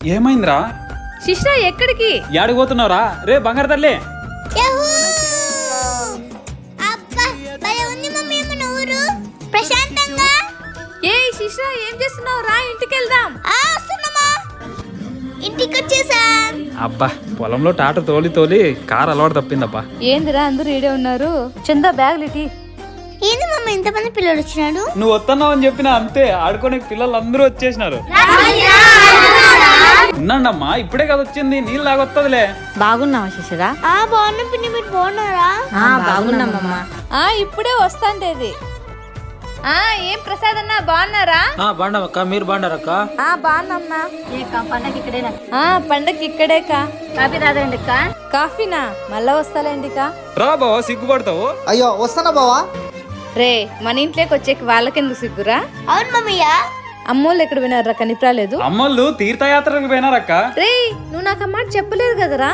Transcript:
ఏమైందిరా? శిష్ణ ఎక్కడికి? యాడికి పోతున్నావురా? రే బంగారు తల్లి, ఏ శిష్ణ ఏం చేస్తున్నావు? రా ఇంటికి వెళ్దాం. ఇంటికి వచ్చేసాం. అబ్బా పొలంలో టాట తోలి తోలి కారు అలవాటు తప్పిందబ్బా. ఏందిరా అందరూ ఈడే ఉన్నారు? చందా బ్యాగ్ లిటి. ఏంది మమ్మీ ఇంతమంది పిల్లలు వచ్చినాడు? నువ్వు వస్తున్నావు అని చెప్పినా అంతే, ఆడుకోనే పిల్లలు అందరూ వచ్చేసినారు. ఉన్నాండమ్మా, ఇప్పుడే కదా వచ్చింది, నీళ్ళు తాగొత్తదిలే. బాగున్నావా శిశురా? బాగున్నా పిన్ని, మీరు బాగున్నారా? బాగున్నామమ్మా. ఇప్పుడే వస్తాంటేది. ఏం ప్రసాద్ అన్న బాగున్నారా? బాగున్నామక్క, మీరు బాగున్నారక్క? బాగున్నామ్మా. పండగ ఇక్కడేనా? పండగకి ఇక్కడేకా. కాఫీ తాగండి అక్క. కాఫీనా? మళ్ళా వస్తాలేండికా. రా బావా, సిగ్గుపడతావు. అయ్యో వస్తానా బావా. రే మన ఇంట్లోకి వచ్చేకి వాళ్ళకెందుకు సిగ్గురా? అవును మమ్మయ్య. అమ్మోళ్ళు ఎక్కడ వినారా? కనిపరాలేదు. అమ్మోళ్ళు తీర్థయాత్రలకు పోయినారక్క. రే నువ్వు నాకు ఆ మాట చెప్పలేదు కదరా.